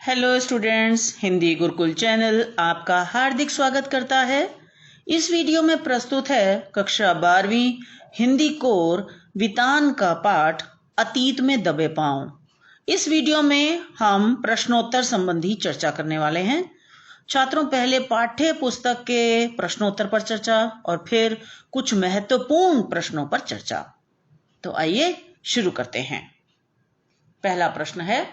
Hello students, Hindi Gurukul channel आपका हार्दिक स्वागत करता है। इस वीडियो में प्रस्तुत है कक्षा 12वीं हिंदी कोर वितान का पाठ अतीत में दबे पांव। इस वीडियो में हम प्रश्नोत्तर संबंधी चर्चा करने वाले हैं। छात्रों, पहले पाठ्य पुस्तक के प्रश्नोत्तर पर चर्चा और फिर कुछ महत्वपूर्ण प्रश्नों पर चर्चा। तो आइए शुरू करते हैं। पहला प्रश्न है,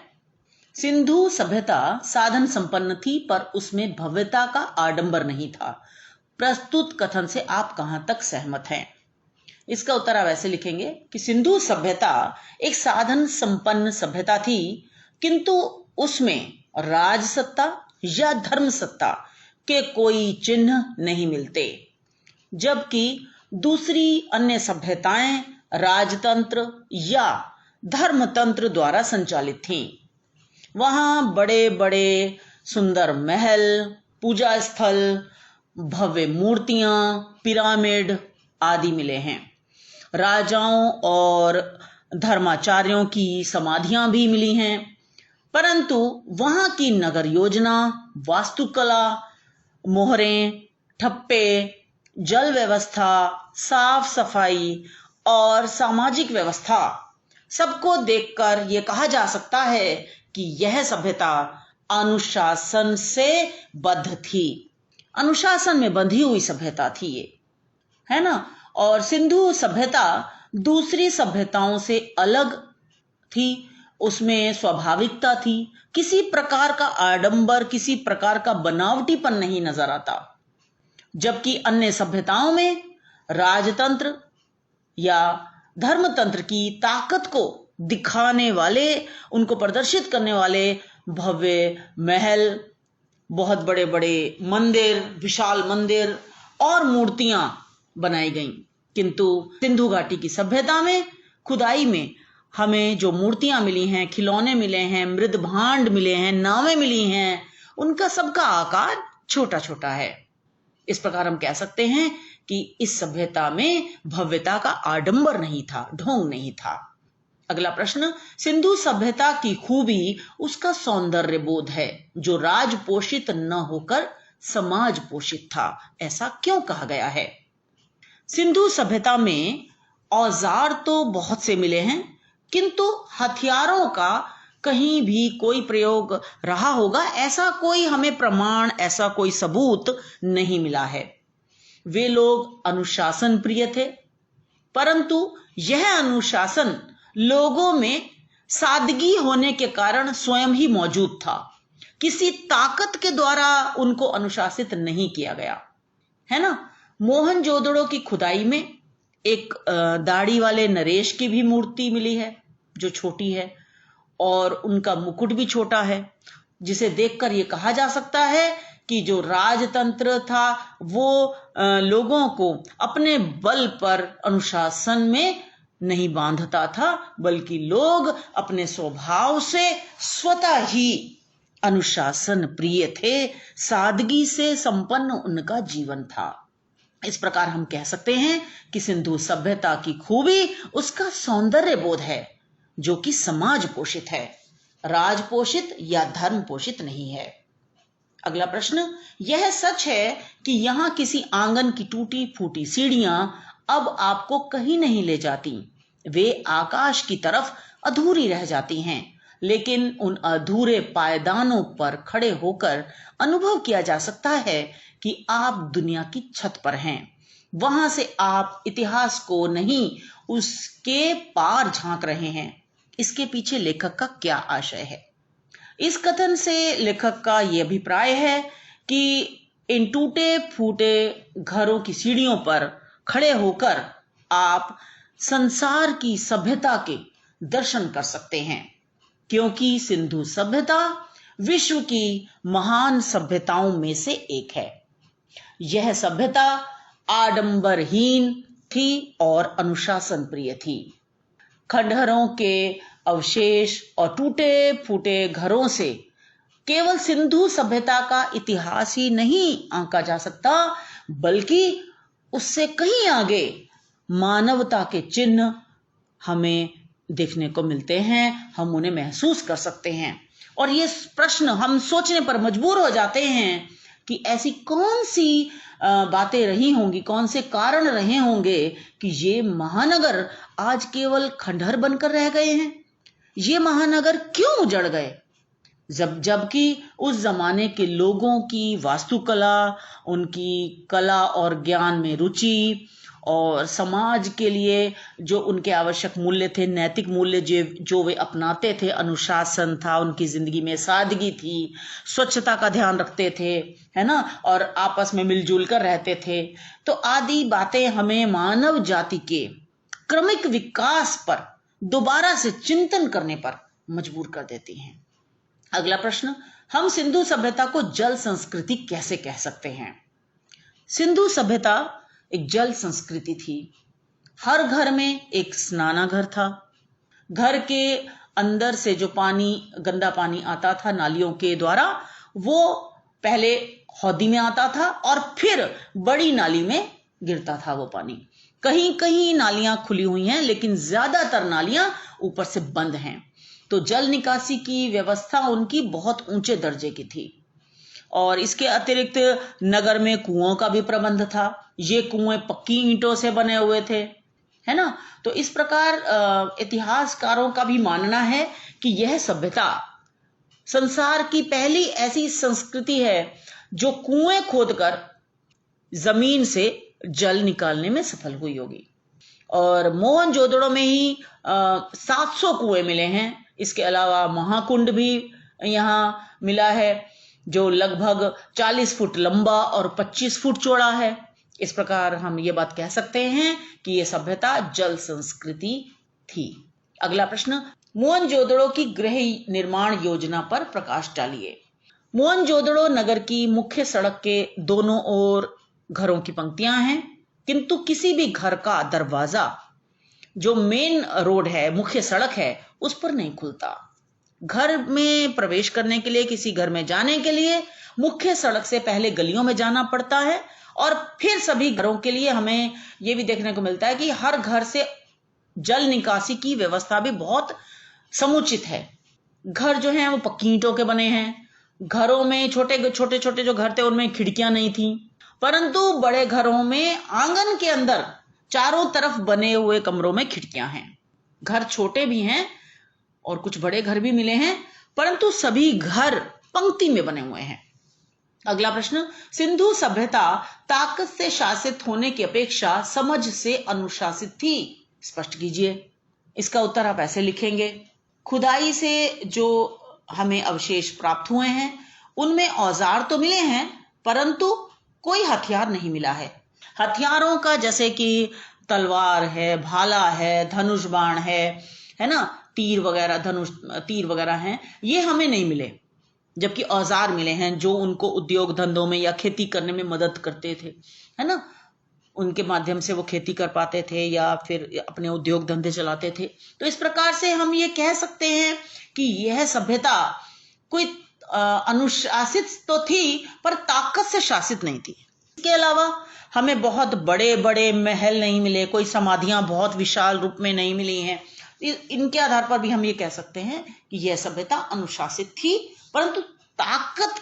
सिंधु सभ्यता साधन संपन्न थी पर उसमें भव्यता का आडंबर नहीं था। प्रस्तुत कथन से आप कहां तक सहमत हैं? इसका उत्तर आप ऐसे लिखेंगे कि सिंधु सभ्यता एक साधन संपन्न सभ्यता थी, किंतु उसमें राज सत्ता या धर्म सत्ता के कोई चिन्ह नहीं मिलते, जबकि दूसरी अन्य सभ्यताएं राजतंत्र या धर्मतंत्र द्वारा संचालित थीं। वहां बड़े बड़े सुंदर महल, पूजा स्थल, भव्य मूर्तियां, पिरामिड आदि मिले हैं। राजाओं और धर्माचार्यों की समाधियां भी मिली हैं, परंतु वहां की नगर योजना, वास्तुकला, मोहरें, ठप्पे, जल व्यवस्था, साफ सफाई और सामाजिक व्यवस्था सबको देखकर यह कहा जा सकता है कि यह सभ्यता अनुशासन से बद्ध थी। अनुशासन में बंधी हुई सभ्यता थी ये, है ना। और सिंधु सभ्यता दूसरी सभ्यताओं से अलग थी, उसमें स्वाभाविकता थी। किसी प्रकार का आडंबर, किसी प्रकार का बनावटीपन नहीं नजर आता, जबकि अन्य सभ्यताओं में राजतंत्र या धर्मतंत्र की ताकत को दिखाने वाले, उनको प्रदर्शित करने वाले भव्य महल, बहुत बड़े बड़े मंदिर, विशाल मंदिर और मूर्तियां बनाई गईं। किंतु सिंधु घाटी की सभ्यता में खुदाई में हमें जो मूर्तियां मिली हैं, खिलौने मिले हैं, मृद भांड मिले हैं, नावें मिली हैं, उनका सबका आकार छोटा छोटा है। इस प्रकार हम कह सकते हैं कि इस सभ्यता में भव्यता का आडंबर नहीं था, ढोंग नहीं था। अगला प्रश्न, सिंधु सभ्यता की खूबी उसका सौंदर्य बोध है, जो राज पोषित न होकर समाज पोषित था। ऐसा क्यों कहा गया है? सिंधु सभ्यता में औजार तो बहुत से मिले हैं, किंतु हथियारों का कहीं भी कोई प्रयोग रहा होगा, ऐसा कोई हमें प्रमाण, ऐसा कोई सबूत नहीं मिला है। वे लोग अनुशासन प्रिय थे, परंतु यह अनुशासन लोगों में सादगी होने के कारण स्वयं ही मौजूद था। किसी ताकत के द्वारा उनको अनुशासित नहीं किया गया, है ना। मोहनजोदड़ो की खुदाई में एक दाढ़ी वाले नरेश की भी मूर्ति मिली है, जो छोटी है, और उनका मुकुट भी छोटा है, जिसे देखकर यह कहा जा सकता है कि जो राजतंत्र था वो लोगों को अपने बल पर अनुशासन में नहीं बांधता था, बल्कि लोग अपने स्वभाव से स्वतः ही अनुशासन प्रिय थे। सादगी से संपन्न उनका जीवन था। इस प्रकार हम कह सकते हैं कि सिंधु सभ्यता की खूबी उसका सौंदर्य बोध है, जो कि समाज पोषित है, राज पोषित या धर्म पोषित नहीं है। अगला प्रश्न, यह सच है कि यहां किसी आंगन की टूटी फूटी सीढ़ियां अब आपको कहीं नहीं ले जाती। वे आकाश की तरफ अधूरी रह जाती हैं, लेकिन उन अधूरे पायदानों पर खड़े होकर अनुभव किया जा सकता है कि आप दुनिया की छत पर हैं। वहां से आप इतिहास को नहीं, उसके पार झांक रहे हैं। इसके पीछे लेखक का क्या आशय है? इस कथन से लेखक का यह अभिप्राय है कि इन टूटे फूटे घरों की सीढ़ियों पर खड़े होकर आप संसार की सभ्यता के दर्शन कर सकते हैं, क्योंकि सिंधु सभ्यता विश्व की महान सभ्यताओं में से एक है। यह सभ्यता आडंबरहीन थी और अनुशासन प्रिय थी। खंडहरों के अवशेष और टूटे फूटे घरों से केवल सिंधु सभ्यता का इतिहास ही नहीं आंका जा सकता, बल्कि उससे कहीं आगे मानवता के चिन्ह हमें देखने को मिलते हैं, हम उन्हें महसूस कर सकते हैं। और ये प्रश्न हम सोचने पर मजबूर हो जाते हैं कि ऐसी कौन सी बातें रही होंगी, कौन से कारण रहे होंगे कि ये महानगर आज केवल खंडहर बनकर रह गए हैं। ये महानगर क्यों उजड़ गए? जबकि उस जमाने के लोगों की वास्तुकला, उनकी कला और ज्ञान में रुचि और समाज के लिए जो उनके आवश्यक मूल्य थे, नैतिक मूल्य जो वे अपनाते थे, अनुशासन था, उनकी जिंदगी में सादगी थी, स्वच्छता का ध्यान रखते थे, है ना, और आपस में मिलजुल कर रहते थे। तो आदि बातें हमें मानव जाति के क्रमिक विकास पर दोबारा से चिंतन करने पर मजबूर कर देती हैं। अगला प्रश्न, हम सिंधु सभ्यता को जल संस्कृति कैसे कह सकते हैं? सिंधु सभ्यता एक जल संस्कृति थी। हर घर में एक स्नानाघर था। घर के अंदर से जो पानी, गंदा पानी आता था नालियों के द्वारा, वो पहले हौदी में आता था और फिर बड़ी नाली में गिरता था वो पानी। कहीं कहीं नालियां खुली हुई हैं, लेकिन ज्यादातर नालियां ऊपर से बंद हैं। तो जल निकासी की व्यवस्था उनकी बहुत ऊंचे दर्जे की थी। और इसके अतिरिक्त नगर में कुओं का भी प्रबंध था। ये कुएं पक्की ईंटों से बने हुए थे, है ना। तो इस प्रकार इतिहासकारों का भी मानना है कि यह सभ्यता संसार की पहली ऐसी संस्कृति है जो कुएं खोदकर जमीन से जल निकालने में सफल हुई होगी। और मोहनजोदड़ो में ही 700 कुएं मिले हैं। इसके अलावा महाकुंड भी यहाँ मिला है जो लगभग 40 फुट लंबा और 25 फुट चौड़ा है। इस प्रकार हम ये बात कह सकते हैं कि यह सभ्यता जल संस्कृति थी। अगला प्रश्न, मोहनजोदड़ो की गृह निर्माण योजना पर प्रकाश डालिए। मोहनजोदड़ो नगर की मुख्य सड़क के दोनों ओर घरों की पंक्तियां हैं, किंतु किसी भी घर का दरवाजा जो मेन रोड है, मुख्य सड़क है, उस पर नहीं खुलता। घर में प्रवेश करने के लिए, किसी घर में जाने के लिए मुख्य सड़क से पहले गलियों में जाना पड़ता है। और फिर सभी घरों के लिए हमें यह भी देखने को मिलता है कि हर घर से जल निकासी की व्यवस्था भी बहुत समुचित है। घर जो हैं वो पक्की ईंटों के बने हैं। घरों में छोटे छोटे जो घर थे उनमें खिड़कियां नहीं थी, परंतु बड़े घरों में आंगन के अंदर चारों तरफ बने हुए कमरों में खिड़कियां हैं। घर छोटे भी हैं और कुछ बड़े घर भी मिले हैं, परंतु सभी घर पंक्ति में बने हुए हैं। अगला प्रश्न, सिंधु सभ्यता ताकत से शासित होने की अपेक्षा समझ से अनुशासित थी, स्पष्ट कीजिए। इसका उत्तर आप ऐसे लिखेंगे, खुदाई से जो हमें अवशेष प्राप्त हुए हैं उनमें औजार तो मिले हैं, परंतु कोई हथियार नहीं मिला है। हथियारों का जैसे कि तलवार है, भाला है, धनुष बाण है ना, तीर वगैरह हैं, ये हमें नहीं मिले। जबकि औजार मिले हैं जो उनको उद्योग धंधों में या खेती करने में मदद करते थे, है ना। उनके माध्यम से वो खेती कर पाते थे या फिर अपने उद्योग धंधे चलाते थे। तो इस प्रकार से हम ये कह सकते हैं कि यह सभ्यता कोई अनुशासित तो थी पर ताकत से शासित नहीं थी। इसके अलावा हमें बहुत बड़े बड़े महल नहीं मिले, कोई समाधियां बहुत विशाल रूप में नहीं मिली हैं। इनके आधार पर भी हम ये कह सकते हैं कि यह सभ्यता अनुशासित थी, परंतु ताकत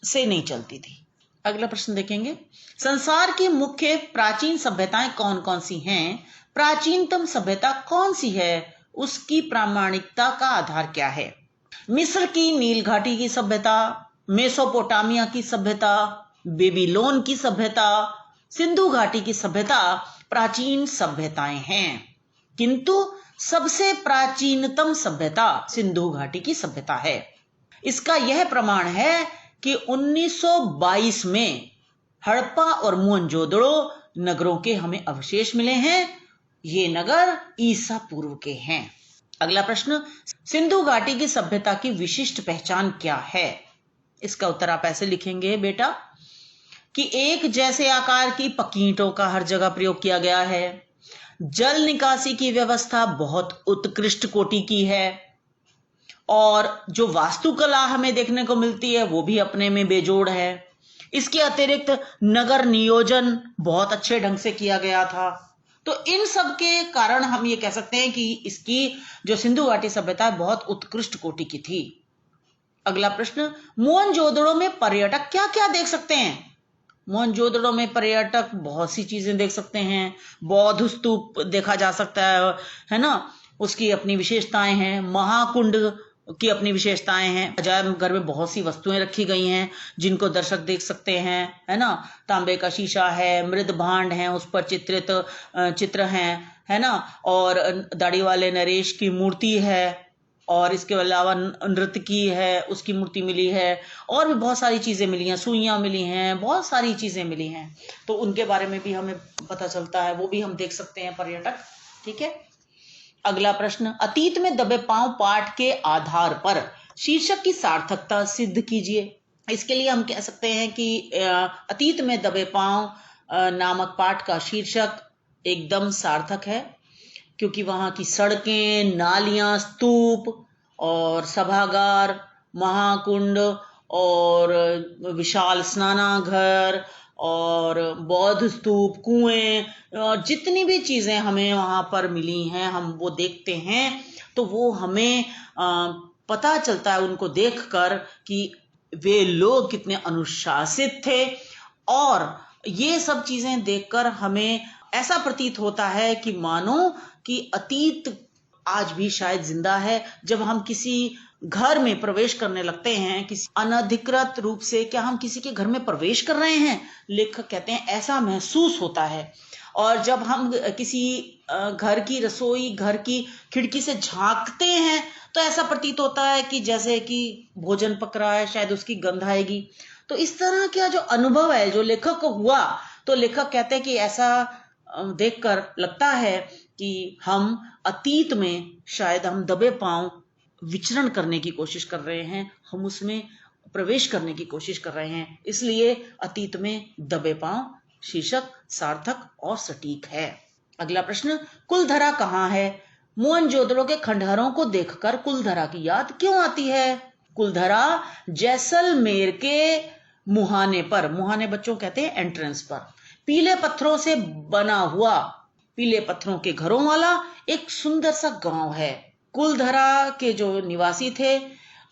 से नहीं चलती थी। अगला प्रश्न देखेंगे, संसार की मुख्य प्राचीन सभ्यताएं कौन कौन सी हैं? प्राचीनतम सभ्यता कौन सी है? उसकी प्रामाणिकता का आधार क्या है? मिस्र की नील घाटी की सभ्यता, मेसोपोटामिया की सभ्यता, बेबीलोन की सभ्यता, सिंधु घाटी की सभ्यता प्राचीन सभ्यताएं हैं, किंतु सबसे प्राचीनतम सभ्यता सिंधु घाटी की सभ्यता है। इसका यह प्रमाण है कि 1922 में हड़प्पा और मोहनजोदड़ो नगरों के हमें अवशेष मिले हैं। ये नगर ईसा पूर्व के हैं। अगला प्रश्न, सिंधु घाटी की सभ्यता की विशिष्ट पहचान क्या है? इसका उत्तर आप ऐसे लिखेंगे बेटा कि एक जैसे आकार की पक्की ईंटों का हर जगह प्रयोग किया गया है। जल निकासी की व्यवस्था बहुत उत्कृष्ट कोटि की है और जो वास्तुकला हमें देखने को मिलती है वो भी अपने में बेजोड़ है। इसके अतिरिक्त नगर नियोजन बहुत अच्छे ढंग से किया गया था। तो इन सब के कारण हम ये कह सकते हैं कि इसकी जो सिंधु घाटी सभ्यता बहुत उत्कृष्ट कोटि की थी। अगला प्रश्न, मोहनजोदड़ो में पर्यटक क्या क्या देख सकते हैं? मोहनजोदड़ो में पर्यटक बहुत सी चीजें देख सकते हैं। बौद्ध स्तूप देखा जा सकता है ना, उसकी अपनी विशेषताएं हैं। महाकुंड की अपनी विशेषताएं हैं। अजायब घर में बहुत सी वस्तुएं रखी गई हैं जिनको दर्शक देख सकते हैं, है ना। तांबे का शीशा है, मृद भांड है, उस पर चित्रित चित्र हैं, है ना। और दाढ़ी वाले नरेश की मूर्ति है, और इसके अलावा नृत्य की है, उसकी मूर्ति मिली है, और भी बहुत सारी चीजें मिली हैं, सुइयां मिली हैं, बहुत सारी चीजें मिली हैं। तो उनके बारे में भी हमें पता चलता है, वो भी हम देख सकते हैं पर्यटक। ठीक है। अगला प्रश्न, अतीत में दबे पांव पाठ के आधार पर शीर्षक की सार्थकता सिद्ध कीजिए। इसके लिए हम कह सकते हैं कि अतीत में दबे पांव नामक पाठ का शीर्षक एकदम सार्थक है, क्योंकि वहां की सड़कें, नालियां, स्तूप और सभागार, महाकुंड और विशाल स्नानाघर और बौद्ध स्तूप, कुएं, और जितनी भी चीजें हमें वहां पर मिली हैं, हम वो देखते हैं तो वो हमें पता चलता है उनको देखकर कि वे लोग कितने अनुशासित थे। और ये सब चीजें देखकर हमें ऐसा प्रतीत होता है कि मानो कि अतीत आज भी शायद जिंदा है। जब हम किसी घर में प्रवेश करने लगते हैं, किसी अनधिकृत रूप से, क्या हम किसी के घर में प्रवेश कर रहे हैं? लेखक कहते हैं ऐसा महसूस होता है। और जब हम किसी घर की रसोई, घर की खिड़की से झांकते हैं तो ऐसा प्रतीत होता है कि जैसे कि भोजन पक रहा है, शायद उसकी गंध आएगी। तो इस तरह का जो अनुभव है जो लेखक को हुआ, तो लेखक कहते हैं कि ऐसा देखकर लगता है कि हम अतीत में शायद हम दबे पांव विचरण करने की कोशिश कर रहे हैं, हम उसमें प्रवेश करने की कोशिश कर रहे हैं। इसलिए अतीत में दबे पांव शीर्षक सार्थक और सटीक है। अगला प्रश्न, कुलधरा कहाँ है? मोहनजोदड़ो के खंडहरों को देखकर कुलधरा की याद क्यों आती है? कुलधरा जैसलमेर के मुहाने पर, मुहाने बच्चों कहते हैं एंट्रेंस पर, पीले पत्थरों से बना हुआ, पीले पत्थरों के घरों वाला एक सुंदर सा गांव है। कुलधरा के जो निवासी थे,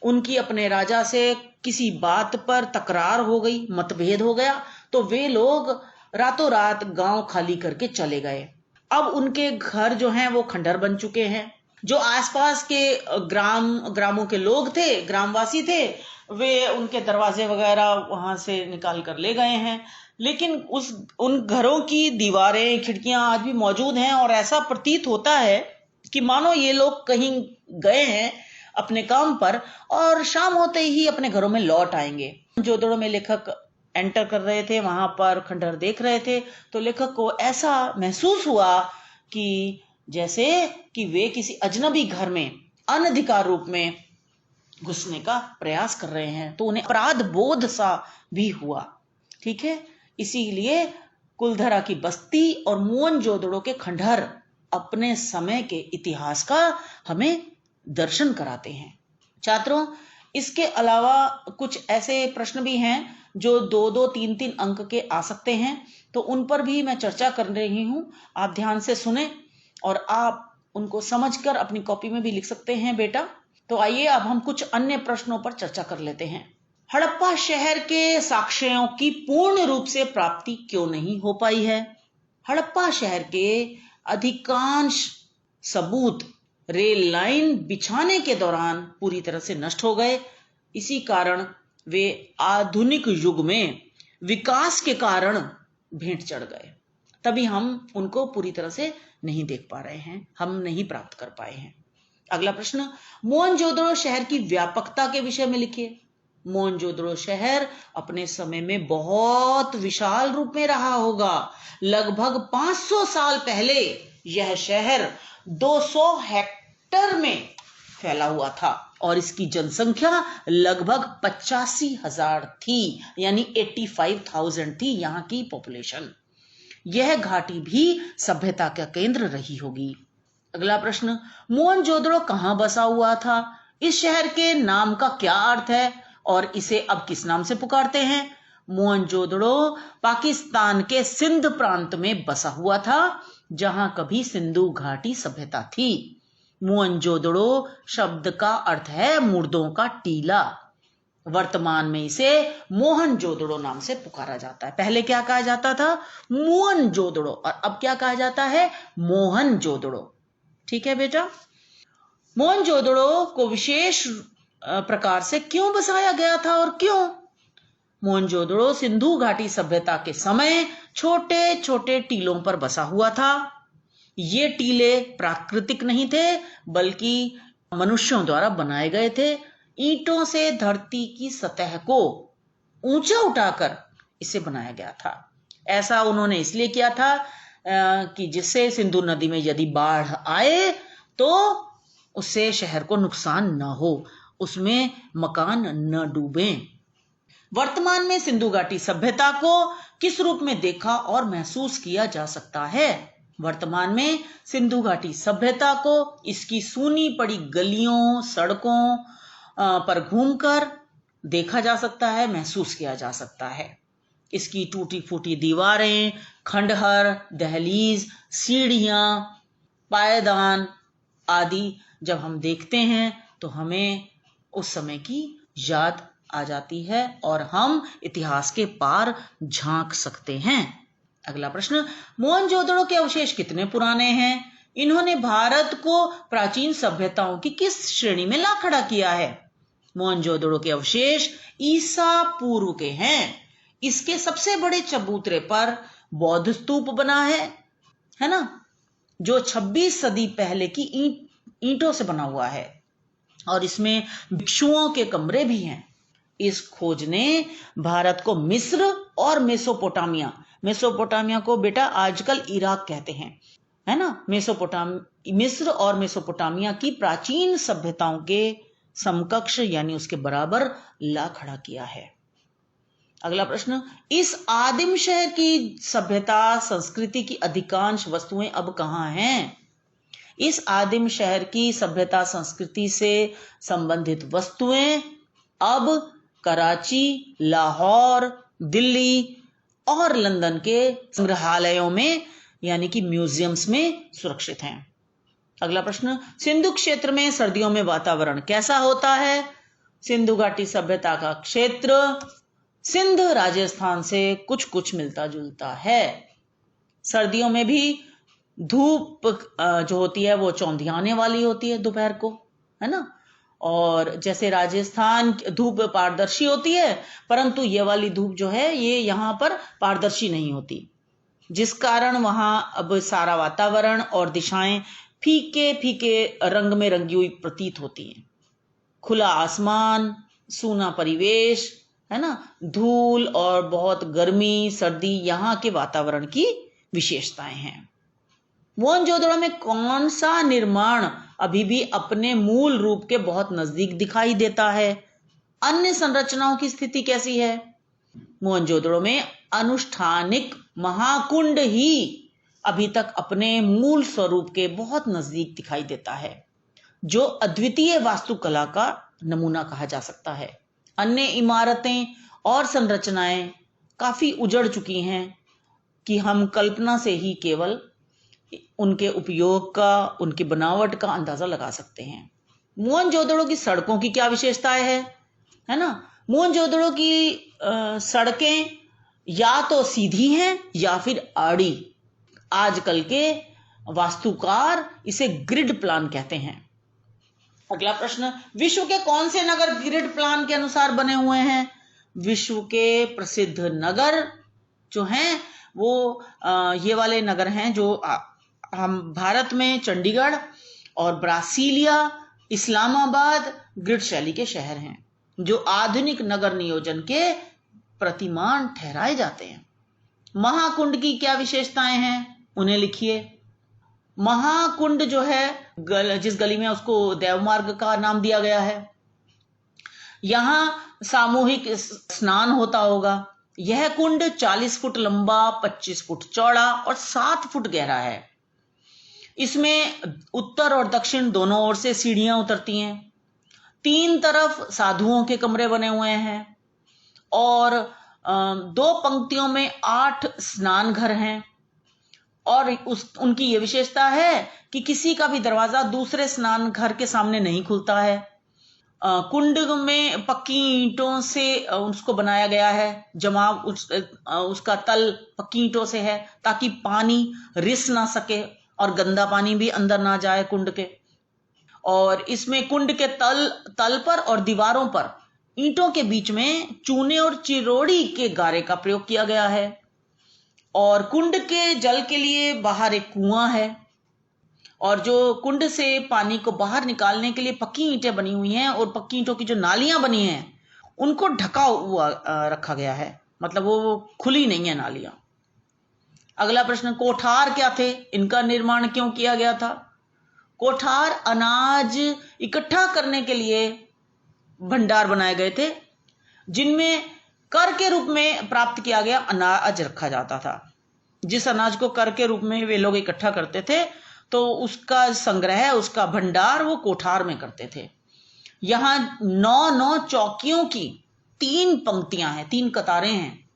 उनकी अपने राजा से किसी बात पर तकरार हो गई, मतभेद हो गया, तो वे लोग रातों रात गांव खाली करके चले गए। अब उनके घर जो हैं वो खंडहर बन चुके हैं। जो आसपास के ग्रामों के लोग थे, ग्रामवासी थे, वे उनके दरवाजे वगैरह वहां से निकाल कर ले गए हैं। लेकिन उन घरों की दीवारें, खिड़कियां आज भी मौजूद हैं, और ऐसा प्रतीत होता है कि मानो ये लोग कहीं गए हैं अपने काम पर और शाम होते ही अपने घरों में लौट आएंगे। जोदड़ो में लेखक एंटर कर रहे थे, वहां पर खंडहर देख रहे थे, तो लेखक को ऐसा महसूस हुआ कि जैसे कि वे किसी अजनबी घर में अनधिकार रूप में घुसने का प्रयास कर रहे हैं। तो उन्हें अपराध बोध सा भी हुआ। ठीक है। इसीलिए कुलधरा की बस्ती और मोहनजोदड़ो के खंडहर अपने समय के इतिहास का हमें दर्शन कराते हैं। छात्रों, इसके अलावा कुछ ऐसे प्रश्न भी हैं जो 2-2, 3-3 अंक के आ सकते हैं, तो उन पर भी मैं चर्चा कर रही हूं। आप ध्यान से सुने और आप उनको समझकर अपनी कॉपी में भी लिख सकते हैं बेटा। तो आइए अब हम कुछ अन्य प्रश्नों पर चर्चा कर लेते हैं। हड़प्पा शहर के साक्ष्यों की पूर्ण रूप से प्राप्ति क्यों नहीं हो पाई है? हड़प्पा शहर के अधिकांश सबूत रेल लाइन बिछाने के दौरान पूरी तरह से नष्ट हो गए। इसी कारण वे आधुनिक युग में विकास के कारण भेंट चढ़ गए। तभी हम उनको पूरी तरह से नहीं देख पा रहे हैं, हम नहीं प्राप्त कर पाए हैं। अगला प्रश्न, मोहनजोदड़ो शहर की व्यापकता के विषय में लिखिए। मोहनजोदड़ो शहर अपने समय में बहुत विशाल रूप में रहा होगा। लगभग 500 साल पहले यह शहर 200 हेक्टेयर में फैला हुआ था और इसकी जनसंख्या लगभग 85,000 थी, यानी 85,000 थी यहाँ की पॉपुलेशन। यह घाटी भी सभ्यता का केंद्र रही होगी। अगला प्रश्न, मोहनजोदड़ो कहां बसा हुआ था? इस शहर के नाम का क्या अर्थ है और इसे अब किस नाम से पुकारते हैं? मोहनजोदड़ो पाकिस्तान के सिंध प्रांत में बसा हुआ था, जहां कभी सिंधु घाटी सभ्यता थी। मोहनजोदड़ो शब्द का अर्थ है मुर्दों का टीला। वर्तमान में इसे मोहनजोदड़ो नाम से पुकारा जाता है। पहले क्या कहा जाता था? मोहनजोदड़ो, और अब क्या कहा जाता है? मोहनजोदड़ो। ठीक है बेटा। मोहनजोदड़ो को विशेष प्रकार से क्यों बसाया गया था और क्यों? मोहनजोदड़ो सिंधु घाटी सभ्यता के समय छोटे छोटे टीलों पर बसा हुआ था। ये टीले प्राकृतिक नहीं थे बल्कि मनुष्यों द्वारा बनाए गए थे। ईंटों से धरती की सतह को ऊंचा उठाकर इसे बनाया गया था। ऐसा उन्होंने इसलिए किया था कि जिससे सिंधु नदी में यदि बाढ़ आए तो उससे शहर को नुकसान न हो, उसमें मकान न डूबे। वर्तमान में सिंधु घाटी सभ्यता को किस रूप में देखा और महसूस किया जा सकता है? वर्तमान में सिंधु घाटी सभ्यता को इसकी सूनी पड़ी गलियों, सड़कों पर घूमकर देखा जा सकता है, महसूस किया जा सकता है। इसकी टूटी फूटी दीवारें, खंडहर, दहलीज, सीढ़ियां, पायदान आदि जब हम देखते हैं तो हमें उस समय की याद आ जाती है और हम इतिहास के पार झांक सकते हैं। अगला प्रश्न, मोहनजोदड़ो के अवशेष कितने पुराने हैं? इन्होंने भारत को प्राचीन सभ्यताओं की किस श्रेणी में ला खड़ा किया है? मोहनजोदड़ो के अवशेष ईसा पूर्व के हैं। इसके सबसे बड़े चबूतरे पर बौद्ध स्तूप बना है ना, जो 26 सदी पहले की ईंटों से बना हुआ है और इसमें भिक्षुओं के कमरे भी हैं। इस खोज ने भारत को मिस्र और मेसोपोटामिया को बेटा आजकल इराक कहते हैं, है ना, मिस्र और मेसोपोटामिया की प्राचीन सभ्यताओं के समकक्ष यानी उसके बराबर ला खड़ा किया है। अगला प्रश्न, इस आदिम शहर की सभ्यता संस्कृति की अधिकांश वस्तुएं अब कहां हैं? इस आदिम शहर की सभ्यता संस्कृति से संबंधित वस्तुएं अब कराची, लाहौर, दिल्ली और लंदन के संग्रहालयों में यानी कि म्यूजियम्स में सुरक्षित हैं। अगला प्रश्न, सिंधु क्षेत्र में सर्दियों में वातावरण कैसा होता है? सिंधु घाटी सभ्यता का क्षेत्र सिंध राजस्थान से कुछ कुछ मिलता जुलता है। सर्दियों में भी धूप जो होती है वो चौंधियाने वाली होती है दोपहर को, है ना, और जैसे राजस्थान धूप पारदर्शी होती है, परंतु ये वाली धूप जो है ये यहाँ पर पारदर्शी नहीं होती, जिस कारण वहां अब सारा वातावरण और दिशाएं फीके फीके रंग में रंगी हुई प्रतीत होती हैं। खुला आसमान, सूना परिवेश, है ना, धूल और बहुत गर्मी, सर्दी यहाँ के वातावरण की विशेषताएं हैं। मोहनजोदड़ो में कौन सा निर्माण अभी भी अपने मूल रूप के बहुत नजदीक दिखाई देता है? अन्य संरचनाओं की स्थिति कैसी है? मोहनजोदड़ो में अनुष्ठानिक महाकुंड ही अभी तक अपने मूल स्वरूप के बहुत नजदीक दिखाई देता है, जो अद्वितीय वास्तुकला का नमूना कहा जा सकता है। अन्य इमारतें और संरचनाएं काफी उजड़ चुकी हैं कि हम कल्पना से ही केवल उनके उपयोग का, उनकी बनावट का अंदाजा लगा सकते हैं। मोहनजोदड़ो की सड़कों की क्या विशेषताएं है ना? मोहनजोदड़ो की सड़कें या तो सीधी हैं या फिर आड़ी। आजकल के वास्तुकार इसे ग्रिड प्लान कहते हैं। अगला प्रश्न, विश्व के कौन से नगर ग्रिड प्लान के अनुसार बने हुए हैं? विश्व के प्रसिद्ध नगर जो हैं वो ये वाले नगर हैं जो हम भारत में चंडीगढ़ और ब्रासीलिया, इस्लामाबाद ग्रिड शैली के शहर हैं, जो आधुनिक नगर नियोजन के प्रतिमान ठहराए जाते हैं। महाकुंड की क्या विशेषताएं हैं, उन्हें लिखिए। महाकुंड जो है जिस गली में उसको देवमार्ग का नाम दिया गया है, यहां सामूहिक स्नान होता होगा। यह कुंड 40 फुट लंबा, 25 फुट चौड़ा और 7 फुट गहरा है। इसमें उत्तर और दक्षिण दोनों ओर से सीढ़ियां उतरती हैं। 3 तरफ साधुओं के कमरे बने हुए हैं और 2 पंक्तियों में 8 स्नान घर हैं। और उनकी यह विशेषता है कि किसी का भी दरवाजा दूसरे स्नान घर के सामने नहीं खुलता है। कुंड में पक्की ईंटों से उसको बनाया गया है, जमाव उसका तल पक्की ईंटों से है ताकि पानी रिस ना सके और गंदा पानी भी अंदर ना जाए कुंड के। और इसमें कुंड के तल पर और दीवारों पर ईंटों के बीच में चूने और चिरोड़ी के गारे का प्रयोग किया गया है। और कुंड के जल के लिए बाहर एक कुआं है, और जो कुंड से पानी को बाहर निकालने के लिए पक्की ईंटें बनी हुई हैं और पक्की ईंटों की जो नालियां बनी हैं उनको ढका हुआ रखा गया है, मतलब वो खुली नहीं है नालियां। अगला प्रश्न, कोठार क्या थे, इनका निर्माण क्यों किया गया था? कोठार अनाज इकट्ठा करने के लिए भंडार बनाए गए थे, जिनमें कर के रूप में प्राप्त किया गया अनाज रखा जाता था। जिस अनाज को कर के रूप में वे लोग इकट्ठा करते थे तो उसका संग्रह, उसका भंडार वो कोठार में करते थे। यहां 9 चौकियों की 3 पंक्तियां हैं, 3 कतारें हैं।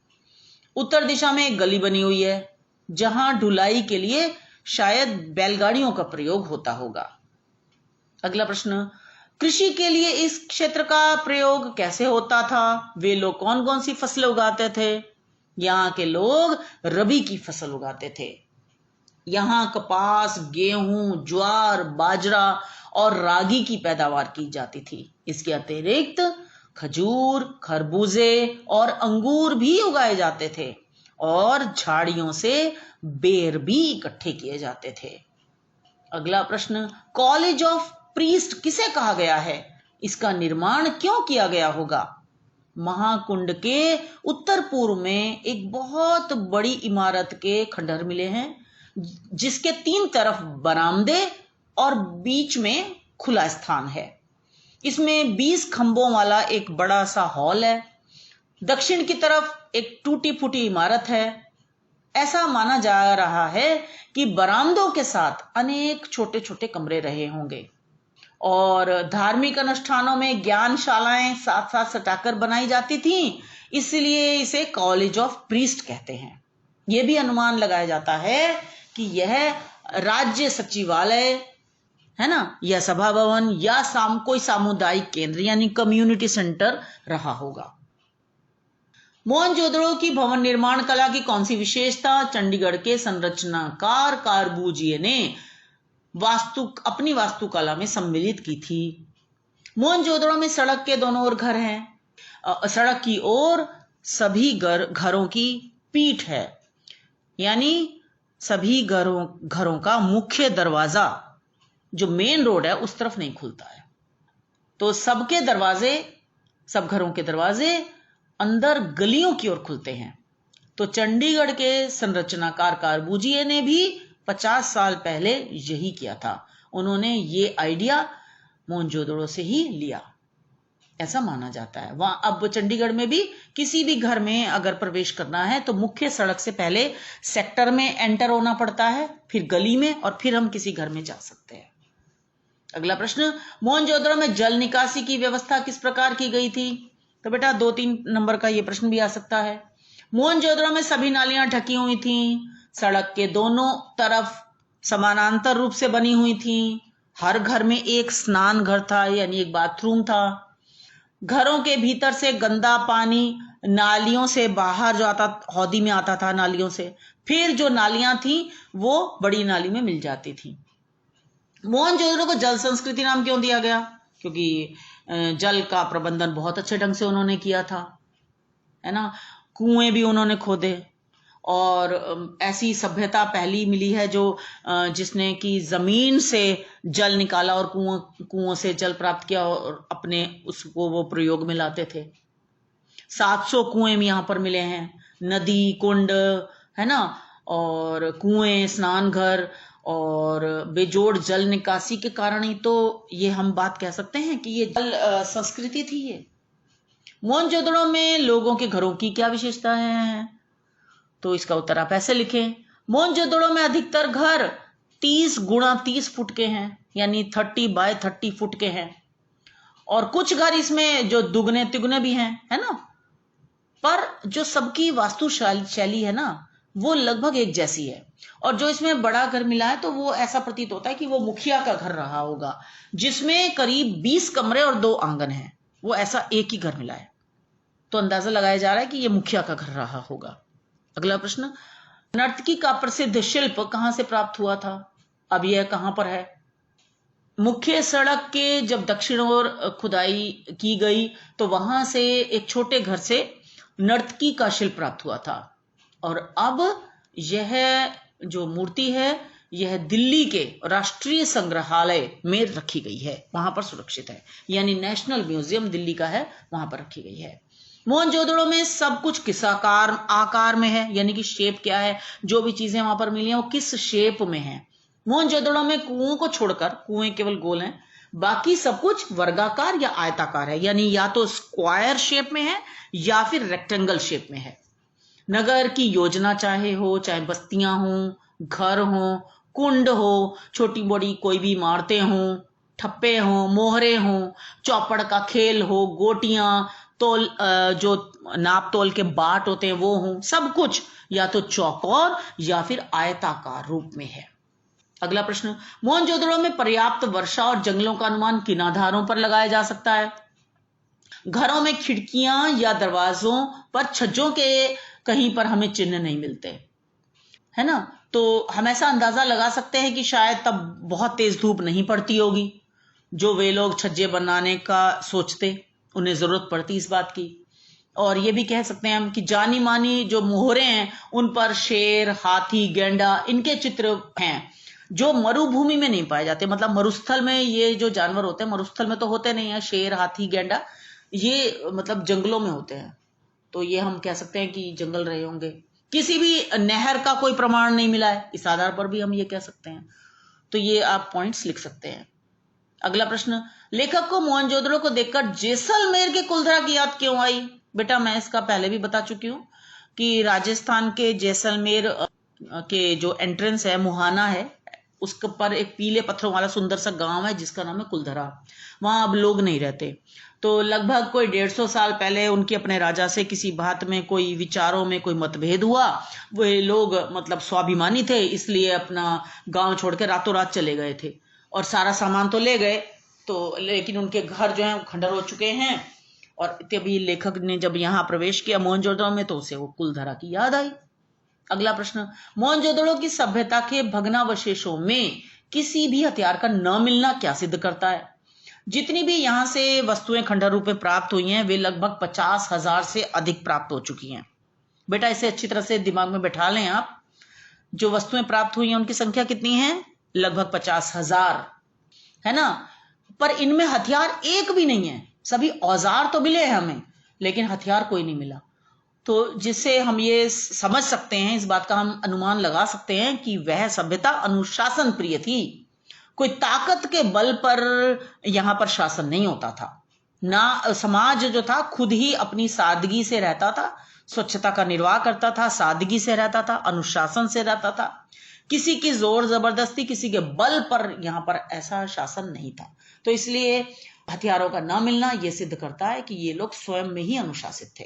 उत्तर दिशा में एक गली बनी हुई है जहां ढुलाई के लिए शायद बैलगाड़ियों का प्रयोग होता होगा। अगला प्रश्न, कृषि के लिए इस क्षेत्र का प्रयोग कैसे होता था? वे लोग कौन कौन सी फसलें उगाते थे? यहाँ के लोग रबी की फसल उगाते थे। यहाँ कपास, गेहूं, ज्वार, बाजरा और रागी की पैदावार की जाती थी। इसके अतिरिक्त खजूर, खरबूजे और अंगूर भी उगाए जाते थे और झाड़ियों से बेर भी इकट्ठे किए जाते थे। अगला प्रश्न, कॉलेज ऑफ प्रीस्ट किसे कहा गया है? इसका निर्माण क्यों किया गया होगा? महाकुंड के उत्तर पूर्व में एक बहुत बड़ी इमारत के खंडहर मिले हैं जिसके 3 तरफ बरामदे और बीच में खुला स्थान है। इसमें 20 खंभों वाला एक बड़ा सा हॉल है। दक्षिण की तरफ एक टूटी फूटी इमारत है। ऐसा माना जा रहा है कि बरामदों के साथ अनेक छोटे छोटे कमरे रहे होंगे और धार्मिक अनुष्ठानों में ज्ञानशालाएं साथ साथ सटाकर बनाई जाती थी, इसलिए इसे कॉलेज ऑफ प्रीस्ट कहते हैं। यह भी अनुमान लगाया जाता है कि यह राज्य सचिवालय है ना, या सभा भवन या कोई सामुदायिक केंद्र यानी कम्युनिटी सेंटर रहा होगा। मोहनजोदड़ो की भवन निर्माण कला की कौन सी विशेषता चंडीगढ़ के संरचनाकार कार्बूजिए ने अपनी वास्तुकला में सम्मिलित की थी? मोहनजोदड़ो में सड़क के दोनों ओर घर हैं। सड़क की ओर सभी घरों की पीठ है, यानी सभी घरों का मुख्य दरवाजा जो मेन रोड है उस तरफ नहीं खुलता है। तो सब घरों के दरवाजे अंदर गलियों की ओर खुलते हैं। तो चंडीगढ़ के संरचनाकार कार्बूजिए ने भी 50 साल पहले यही किया था। उन्होंने ये आइडिया मोहनजोदड़ो से ही लिया, ऐसा माना जाता है। वहां अब चंडीगढ़ में भी किसी भी घर में अगर प्रवेश करना है तो मुख्य सड़क से पहले सेक्टर में एंटर होना पड़ता है, फिर गली में, और फिर हम किसी घर में जा सकते हैं। अगला प्रश्न, मोहनजोदड़ो में जल निकासी की व्यवस्था किस प्रकार की गई थी? तो बेटा 2-3 नंबर का यह प्रश्न भी आ सकता है। मोहनजोदड़ो में सभी नालियां ढकी हुई थी, सड़क के दोनों तरफ समानांतर रूप से बनी हुई थी, हर घर में एक स्नान घर था यानी एक बाथरूम था, घरों के भीतर से गंदा पानी नालियों से बाहर जो आता हौदी में आता था नालियों से, फिर जो नालियां थी वो बड़ी नाली में मिल जाती थी। मोहनजोदड़ो को जल संस्कृति नाम क्यों दिया गया? क्योंकि जल का प्रबंधन बहुत अच्छे ढंग से उन्होंने किया था, है ना। कुएं भी उन्होंने खोदे और ऐसी सभ्यता पहली मिली है जो जिसने कि जमीन से जल निकाला और कुओं से जल प्राप्त किया और अपने उसको वो प्रयोग में लाते थे। 700 कुएं यहाँ पर मिले हैं, नदी, कुंड, है ना, और कुएं, स्नान घर और बेजोड़ जल निकासी के कारण ही तो ये हम बात कह सकते हैं कि ये जल संस्कृति थी। ये मोहनजोदड़ो में लोगों के घरों की क्या विशेषता है? तो इसका उत्तर आप ऐसे लिखें। मोहनजोदड़ो में अधिकतर घर 30 गुणा 30 फुट के हैं, यानी 30 बाय 30 फुट के हैं, और कुछ घर इसमें जो दुगने तिगुने भी हैं, है ना। पर जो सबकी वास्तु शैली है ना, वो लगभग एक जैसी है। और जो इसमें बड़ा घर मिला है तो वो ऐसा प्रतीत होता है कि वो मुखिया का घर रहा होगा, जिसमें करीब 20 कमरे और 2 आंगन हैं। वो ऐसा एक ही घर मिला है, तो अंदाजा लगाया जा रहा है कि ये मुखिया का घर रहा होगा। अगला प्रश्न, नर्तकी का प्रसिद्ध शिल्प कहां से प्राप्त हुआ था? अब यह कहां पर है? मुख्य सड़क के जब दक्षिण ओर खुदाई की गई तो वहां से एक छोटे घर से नर्तकी का शिल्प प्राप्त हुआ था। और अब यह जो मूर्ति है यह दिल्ली के राष्ट्रीय संग्रहालय में रखी गई है, वहां पर सुरक्षित है, यानी नेशनल म्यूजियम दिल्ली का है, वहां पर रखी गई है। मोहनजोदड़ो में सब कुछ किस आकार में है, यानी कि शेप क्या है, जो भी चीजें वहां पर मिली हैं वो किस शेप में है। मोहनजोदड़ो में कुओं को छोड़कर, कुएं केवल गोल हैं, बाकी सब कुछ वर्गाकार या आयताकार है, यानी या तो स्क्वायर शेप में है या फिर रेक्टेंगल शेप में है। नगर की योजना चाहे हो, चाहे बस्तियां हो, घर हो, कुंड हो, छोटी बड़ी कोई भी इमारतें हो, ठप्पे हो, मोहरे हो, चौपड़ का खेल हो, गोटियां, तोल जो नाप तोल के बाट होते हैं वो हो, सब कुछ या तो चौकोर या फिर आयताकार रूप में है। अगला प्रश्न, मोहनजोदड़ो में पर्याप्त वर्षा और जंगलों का अनुमान किन आधारों पर लगाया जा सकता है? घरों में खिड़कियां या दरवाजों पर छज्जों के कहीं पर हमें चिन्ह नहीं मिलते, है ना, तो हम ऐसा अंदाजा लगा सकते हैं कि शायद तब बहुत तेज धूप नहीं पड़ती होगी, जो वे लोग छज्जे बनाने का सोचते, उन्हें जरूरत पड़ती इस बात की। और ये भी कह सकते हैं हम कि जानी मानी जो मोहरे हैं उन पर शेर, हाथी, गेंडा, इनके चित्र हैं, जो मरुभूमि में नहीं पाए जाते। मतलब मरुस्थल में ये जो जानवर होते हैं, मरुस्थल में तो होते नहीं है, शेर, हाथी, गेंडा, ये मतलब जंगलों में होते हैं, तो ये हम कह सकते हैं कि जंगल रहे होंगे। किसी भी नहर का कोई प्रमाण नहीं मिला है, इस आधार पर भी हम ये कह सकते हैं। तो ये आप पॉइंट्स लिख सकते हैं। अगला प्रश्न, लेखक को मोहनजोदड़ो को देखकर जैसलमेर के कुलधरा की याद क्यों आई? बेटा मैं इसका पहले भी बता चुकी हूं कि राजस्थान के जैसलमेर के जो एंट्रेंस है, मुहाना है, उसके पर एक पीले पत्थरों वाला सुंदर सा गांव है जिसका नाम है कुलधरा। वहां अब लोग नहीं रहते। तो लगभग कोई 150 साल पहले उनके अपने राजा से किसी बात में, कोई विचारों में कोई मतभेद हुआ। वे लोग मतलब स्वाभिमानी थे, इसलिए अपना गांव छोड़ के रातों रात चले गए थे और सारा सामान तो ले गए, तो लेकिन उनके घर जो है खंडर हो चुके हैं। और तभी लेखक ने जब यहाँ प्रवेश किया मोहनजोदड़ो में तो उसे वो कुलधरा की याद आई। अगला प्रश्न, मोहनजोदड़ो की सभ्यता के भग्नावशेषों में किसी भी हथियार का न मिलना क्या सिद्ध करता है? जितनी भी यहां से वस्तुएं खंडर रूप में प्राप्त हुई हैं वे लगभग 50,000 से अधिक प्राप्त हो चुकी हैं। बेटा इसे अच्छी तरह से दिमाग में बैठा लें आप। जो वस्तुएं प्राप्त हुई हैं उनकी संख्या कितनी है? लगभग 50,000, है ना। पर इनमें हथियार एक भी नहीं है। सभी औजार तो मिले हैं हमें, लेकिन हथियार कोई नहीं मिला। तो जिससे हम ये समझ सकते हैं, इस बात का हम अनुमान लगा सकते हैं कि वह सभ्यता अनुशासन प्रिय थी। कोई ताकत के बल पर यहां पर शासन नहीं होता था ना। समाज जो था खुद ही अपनी सादगी से रहता था, स्वच्छता का निर्वाह करता था, सादगी से रहता था, अनुशासन से रहता था। किसी की जोर जबरदस्ती, किसी के बल पर यहां पर ऐसा शासन नहीं था। तो इसलिए हथियारों का न मिलना यह सिद्ध करता है कि ये लोग स्वयं में ही अनुशासित थे।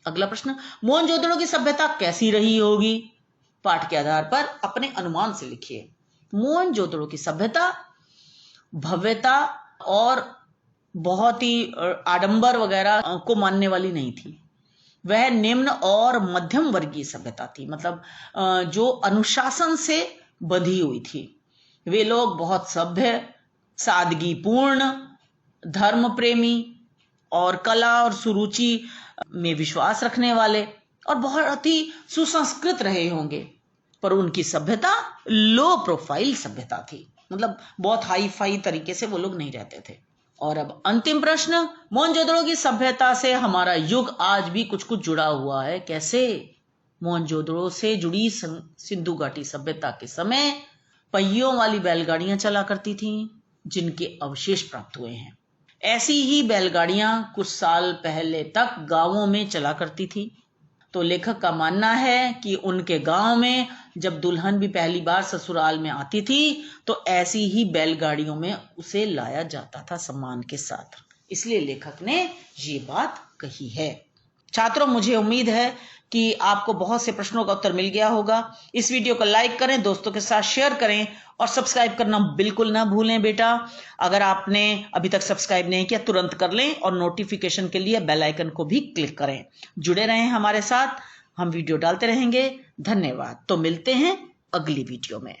अगला प्रश्न, मोहनजोदड़ो की सभ्यता कैसी रही होगी? पाठ के आधार पर अपने अनुमान से लिखिए। मोहनजोदड़ो की सभ्यता भव्यता और बहुत ही आडंबर वगैरह को मानने वाली नहीं थी। वह निम्न और मध्यम वर्गीय सभ्यता थी, मतलब जो अनुशासन से बंधी हुई थी। वे लोग बहुत सभ्य, सादगीपूर्ण, धर्म प्रेमी और कला और सुरुचि में विश्वास रखने वाले और बहुत ही सुसंस्कृत रहे होंगे। पर उनकी सभ्यता लो प्रोफाइल सभ्यता थी, मतलब बहुत हाई फाई तरीके से वो लोग नहीं रहते थे। और अब अंतिम प्रश्न, मोहनजोदड़ो की सभ्यता से हमारा युग आज भी कुछ कुछ जुड़ा हुआ है, कैसे? मोहनजोदड़ो से जुड़ी सिंधु घाटी सभ्यता के समय पहियों वाली बैलगाड़ियां चला करती थीं, जिनके अवशेष प्राप्त हुए हैं। ऐसी ही बैलगाड़ियां कुछ साल पहले तक गांवों में चला करती थी। तो लेखक का मानना है कि उनके गांव में जब दुल्हन भी पहली बार ससुराल में आती थी तो ऐसी ही बैलगाड़ियों में उसे लाया जाता था सम्मान के साथ। इसलिए लेखक ने ये बात कही है। छात्रों, मुझे उम्मीद है कि आपको बहुत से प्रश्नों का उत्तर मिल गया होगा। इस वीडियो को लाइक करें, दोस्तों के साथ शेयर करें और सब्सक्राइब करना बिल्कुल ना भूलें बेटा। अगर आपने अभी तक सब्सक्राइब नहीं किया तुरंत कर लें और नोटिफिकेशन के लिए बेल आइकन को भी क्लिक करें। जुड़े रहें हमारे साथ, हम वीडियो डालते रहेंगे। धन्यवाद। तो मिलते हैं अगली वीडियो में।